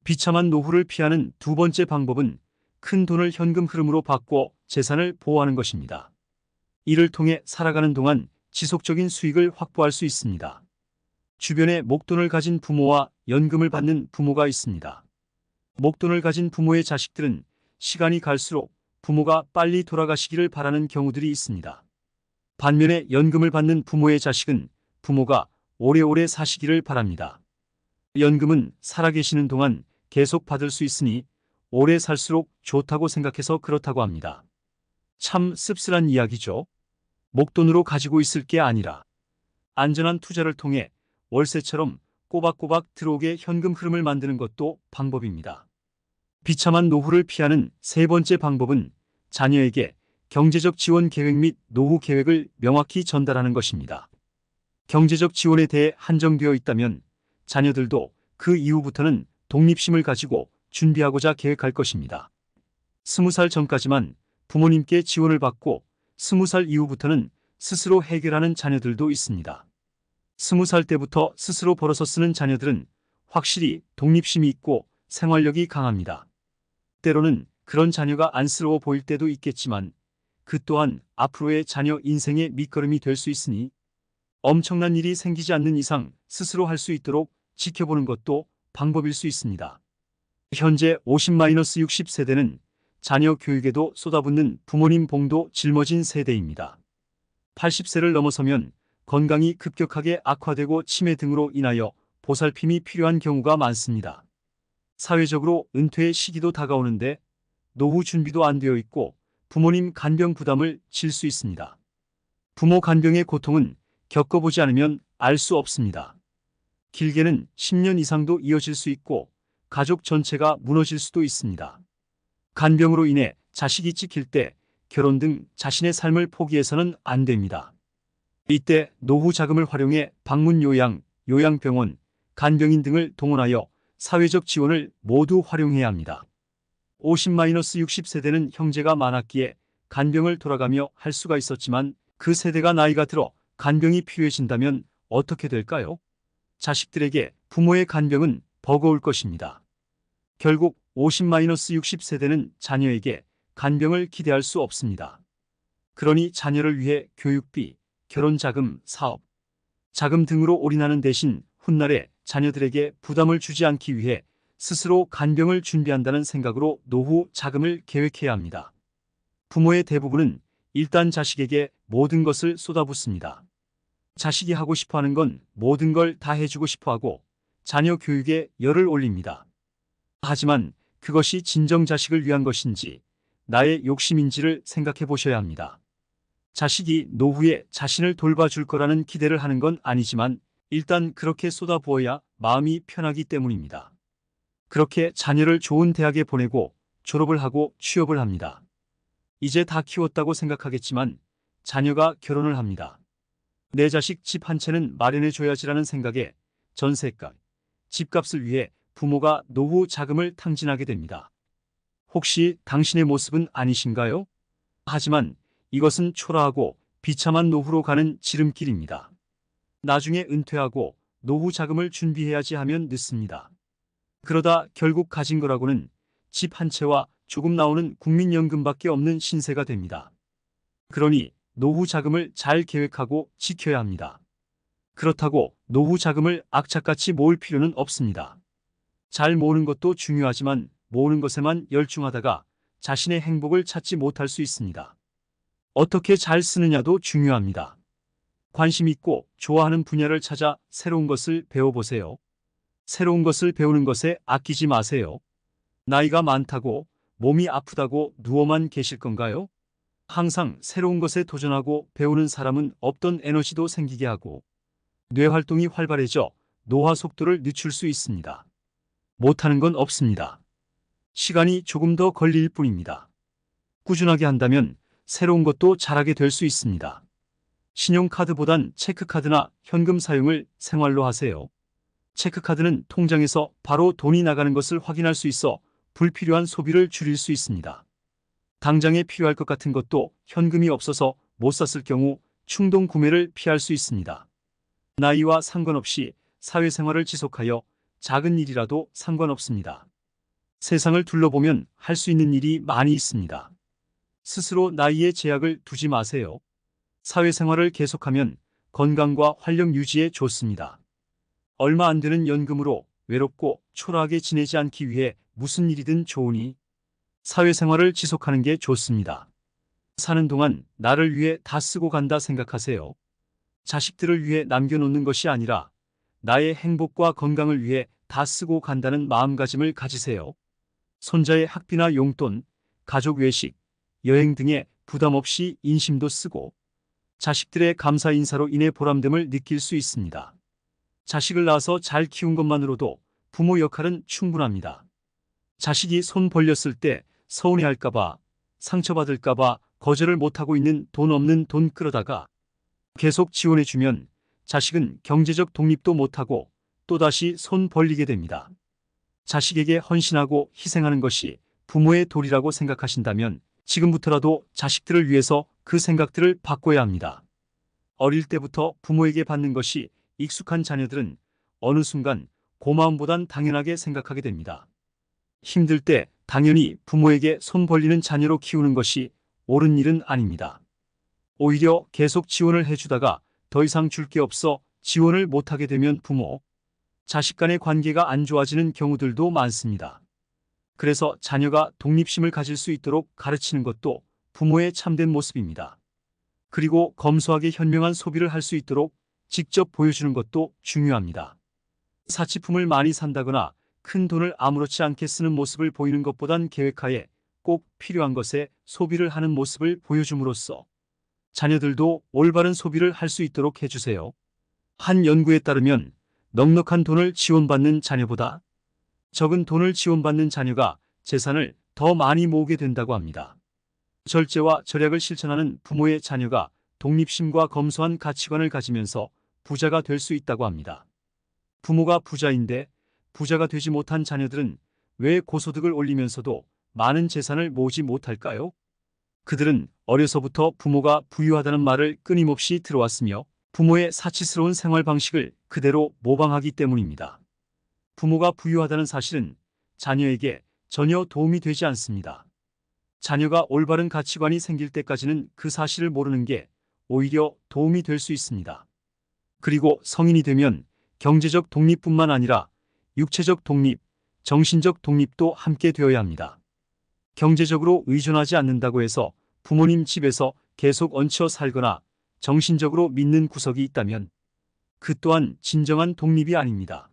비참한 노후를 피하는 두 번째 방법은 큰 돈을 현금 흐름으로 바꿔 재산을 보호하는 것입니다. 이를 통해 살아가는 동안 지속적인 수익을 확보할 수 있습니다. 주변에 목돈을 가진 부모와 연금을 받는 부모가 있습니다. 목돈을 가진 부모의 자식들은 시간이 갈수록 부모가 빨리 돌아가시기를 바라는 경우들이 있습니다. 반면에 연금을 받는 부모의 자식은 부모가 오래오래 사시기를 바랍니다. 연금은 살아계시는 동안 계속 받을 수 있으니 오래 살수록 좋다고 생각해서 그렇다고 합니다. 참 씁쓸한 이야기죠. 목돈으로 가지고 있을 게 아니라 안전한 투자를 통해 월세처럼 꼬박꼬박 들어오게 현금 흐름을 만드는 것도 방법입니다. 비참한 노후를 피하는 세 번째 방법은 자녀에게 경제적 지원 계획 및 노후 계획을 명확히 전달하는 것입니다. 경제적 지원에 대해 한정되어 있다면 자녀들도 그 이후부터는 독립심을 가지고 준비하고자 계획할 것입니다. 20살 전까지만 부모님께 지원을 받고 20살 이후부터는 스스로 해결하는 자녀들도 있습니다. 20살 때부터 스스로 벌어서 쓰는 자녀들은 확실히 독립심이 있고 생활력이 강합니다. 때로는 그런 자녀가 안쓰러워 보일 때도 있겠지만 그 또한 앞으로의 자녀 인생의 밑거름이 될 수 있으니 엄청난 일이 생기지 않는 이상 스스로 할 수 있도록 지켜보는 것도 방법일 수 있습니다. 현재 50-60 세대는 자녀 교육에도 쏟아붓는 부모님 봉도 짊어진 세대입니다. 80세를 넘어서면 건강이 급격하게 악화되고 치매 등으로 인하여 보살핌이 필요한 경우가 많습니다. 사회적으로 은퇴의 시기도 다가오는데 노후 준비도 안 되어 있고 부모님 간병 부담을 질 수 있습니다. 부모 간병의 고통은 겪어보지 않으면 알 수 없습니다. 길게는 10년 이상도 이어질 수 있고 가족 전체가 무너질 수도 있습니다. 간병으로 인해 자식이 찍힐 때 결혼 등 자신의 삶을 포기해서는 안 됩니다. 이때 노후 자금을 활용해 방문 요양, 요양병원, 간병인 등을 동원하여 사회적 지원을 모두 활용해야 합니다. 50-60 세대는 형제가 많았기에 간병을 돌아가며 할 수가 있었지만 그 세대가 나이가 들어 간병이 필요해진다면 어떻게 될까요? 자식들에게 부모의 간병은 버거울 것입니다. 결국 50-60 세대는 자녀에게 간병을 기대할 수 없습니다. 그러니 자녀를 위해 교육비, 결혼자금, 사업, 자금 등으로 올인하는 대신 훗날에 자녀들에게 부담을 주지 않기 위해 스스로 간병을 준비한다는 생각으로 노후 자금을 계획해야 합니다. 부모의 대부분은 일단 자식에게 모든 것을 쏟아붓습니다. 자식이 하고 싶어 하는 건 모든 걸 다 해주고 싶어 하고 자녀 교육에 열을 올립니다. 하지만 그것이 진정 자식을 위한 것인지 나의 욕심인지를 생각해 보셔야 합니다. 자식이 노후에 자신을 돌봐줄 거라는 기대를 하는 건 아니지만 일단 그렇게 쏟아부어야 마음이 편하기 때문입니다. 그렇게 자녀를 좋은 대학에 보내고 졸업을 하고 취업을 합니다. 이제 다 키웠다고 생각하겠지만 자녀가 결혼을 합니다. 내 자식 집 한 채는 마련해줘야지라는 생각에 전세값, 집값을 위해 부모가 노후 자금을 탕진하게 됩니다. 혹시 당신의 모습은 아니신가요? 하지만 이것은 초라하고 비참한 노후로 가는 지름길입니다. 나중에 은퇴하고 노후 자금을 준비해야지 하면 늦습니다. 그러다 결국 가진 거라고는 집 한 채와 조금 나오는 국민연금밖에 없는 신세가 됩니다. 그러니 노후 자금을 잘 계획하고 지켜야 합니다. 그렇다고 노후 자금을 악착같이 모을 필요는 없습니다. 잘 모으는 것도 중요하지만 모으는 것에만 열중하다가 자신의 행복을 찾지 못할 수 있습니다. 어떻게 잘 쓰느냐도 중요합니다. 관심 있고 좋아하는 분야를 찾아 새로운 것을 배워보세요. 새로운 것을 배우는 것에 아끼지 마세요. 나이가 많다고 몸이 아프다고 누워만 계실 건가요? 항상 새로운 것에 도전하고 배우는 사람은 없던 에너지도 생기게 하고 뇌 활동이 활발해져 노화 속도를 늦출 수 있습니다. 못하는 건 없습니다. 시간이 조금 더 걸릴 뿐입니다. 꾸준하게 한다면 새로운 것도 잘하게 될 수 있습니다. 신용카드보단 체크카드나 현금 사용을 생활로 하세요. 체크카드는 통장에서 바로 돈이 나가는 것을 확인할 수 있어 불필요한 소비를 줄일 수 있습니다. 당장에 필요할 것 같은 것도 현금이 없어서 못 샀을 경우 충동 구매를 피할 수 있습니다. 나이와 상관없이 사회생활을 지속하여 작은 일이라도 상관없습니다. 세상을 둘러보면 할 수 있는 일이 많이 있습니다. 스스로 나이에 제약을 두지 마세요. 사회생활을 계속하면 건강과 활력 유지에 좋습니다. 얼마 안 되는 연금으로 외롭고 초라하게 지내지 않기 위해 무슨 일이든 좋으니 사회생활을 지속하는 게 좋습니다. 사는 동안 나를 위해 다 쓰고 간다 생각하세요. 자식들을 위해 남겨놓는 것이 아니라 나의 행복과 건강을 위해 다 쓰고 간다는 마음가짐을 가지세요. 손자의 학비나 용돈, 가족 외식, 여행 등에 부담 없이 인심도 쓰고 자식들의 감사 인사로 인해 보람됨을 느낄 수 있습니다. 자식을 낳아서 잘 키운 것만으로도 부모 역할은 충분합니다. 자식이 손 벌렸을 때 서운해할까봐, 상처받을까봐 거절을 못하고 있는 돈 없는 돈 끌어다가 계속 지원해주면 자식은 경제적 독립도 못하고 또다시 손 벌리게 됩니다. 자식에게 헌신하고 희생하는 것이 부모의 도리라고 생각하신다면 지금부터라도 자식들을 위해서 그 생각들을 바꿔야 합니다. 어릴 때부터 부모에게 받는 것이 익숙한 자녀들은 어느 순간 고마움보단 당연하게 생각하게 됩니다. 힘들 때 당연히 부모에게 손 벌리는 자녀로 키우는 것이 옳은 일은 아닙니다. 오히려 계속 지원을 해주다가 더 이상 줄 게 없어 지원을 못하게 되면 부모, 자식 간의 관계가 안 좋아지는 경우들도 많습니다. 그래서 자녀가 독립심을 가질 수 있도록 가르치는 것도 부모의 참된 모습입니다. 그리고 검소하게 현명한 소비를 할 수 있도록 직접 보여주는 것도 중요합니다. 사치품을 많이 산다거나 큰 돈을 아무렇지 않게 쓰는 모습을 보이는 것보단 계획하에 꼭 필요한 것에 소비를 하는 모습을 보여줌으로써 자녀들도 올바른 소비를 할 수 있도록 해주세요. 한 연구에 따르면 넉넉한 돈을 지원받는 자녀보다 적은 돈을 지원받는 자녀가 재산을 더 많이 모으게 된다고 합니다. 절제와 절약을 실천하는 부모의 자녀가 독립심과 검소한 가치관을 가지면서 부자가 될 수 있다고 합니다. 부모가 부자인데 부자가 되지 못한 자녀들은 왜 고소득을 올리면서도 많은 재산을 모으지 못할까요? 그들은 어려서부터 부모가 부유하다는 말을 끊임없이 들어왔으며 부모의 사치스러운 생활 방식을 그대로 모방하기 때문입니다. 부모가 부유하다는 사실은 자녀에게 전혀 도움이 되지 않습니다. 자녀가 올바른 가치관이 생길 때까지는 그 사실을 모르는 게 오히려 도움이 될 수 있습니다. 그리고 성인이 되면 경제적 독립뿐만 아니라 육체적 독립, 정신적 독립도 함께 되어야 합니다. 경제적으로 의존하지 않는다고 해서 부모님 집에서 계속 얹혀 살거나 정신적으로 믿는 구석이 있다면 그 또한 진정한 독립이 아닙니다.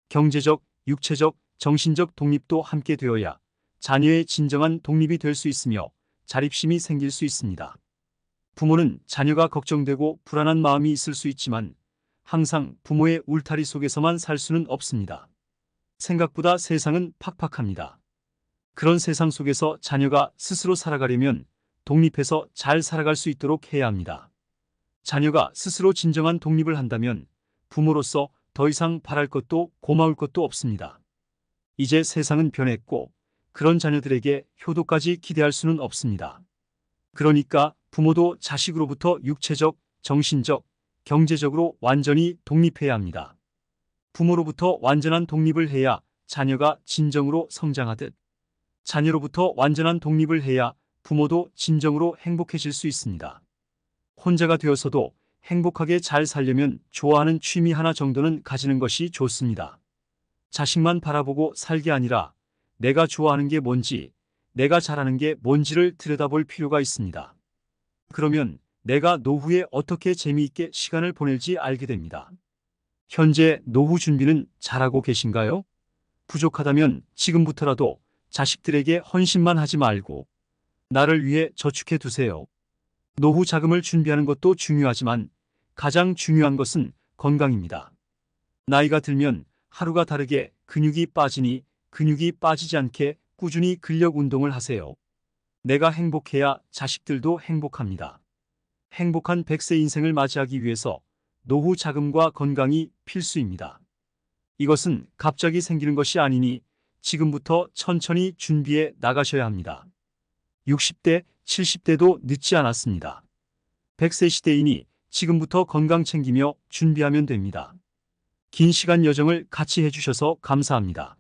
경제적, 육체적, 정신적 독립도 함께 되어야 자녀의 진정한 독립이 될 수 있으며 자립심이 생길 수 있습니다. 부모는 자녀가 걱정되고 불안한 마음이 있을 수 있지만 항상 부모의 울타리 속에서만 살 수는 없습니다. 생각보다 세상은 팍팍합니다. 그런 세상 속에서 자녀가 스스로 살아가려면 독립해서 잘 살아갈 수 있도록 해야 합니다. 자녀가 스스로 진정한 독립을 한다면 부모로서 더 이상 바랄 것도 고마울 것도 없습니다. 이제 세상은 변했고 그런 자녀들에게 효도까지 기대할 수는 없습니다. 그러니까 부모도 자식으로부터 육체적, 정신적, 경제적으로 완전히 독립해야 합니다. 부모로부터 완전한 독립을 해야 자녀가 진정으로 성장하듯 자녀로부터 완전한 독립을 해야 부모도 진정으로 행복해질 수 있습니다. 혼자가 되어서도 행복하게 잘 살려면 좋아하는 취미 하나 정도는 가지는 것이 좋습니다. 자식만 바라보고 살게 아니라 내가 좋아하는 게 뭔지, 내가 잘하는 게 뭔지를 들여다볼 필요가 있습니다. 그러면 내가 노후에 어떻게 재미있게 시간을 보낼지 알게 됩니다. 현재 노후 준비는 잘하고 계신가요? 부족하다면 지금부터라도 자식들에게 헌신만 하지 말고 나를 위해 저축해 두세요. 노후 자금을 준비하는 것도 중요하지만 가장 중요한 것은 건강입니다. 나이가 들면 하루가 다르게 근육이 빠지니 근육이 빠지지 않게 꾸준히 근력 운동을 하세요. 내가 행복해야 자식들도 행복합니다. 행복한 100세 인생을 맞이하기 위해서 노후 자금과 건강이 필수입니다. 이것은 갑자기 생기는 것이 아니니 지금부터 천천히 준비해 나가셔야 합니다. 60대, 70대도 늦지 않았습니다. 100세 시대이니 지금부터 건강 챙기며 준비하면 됩니다. 긴 시간 여정을 같이 해주셔서 감사합니다.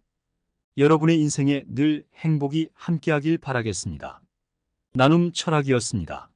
여러분의 인생에 늘 행복이 함께하길 바라겠습니다. 나눔 철학이었습니다.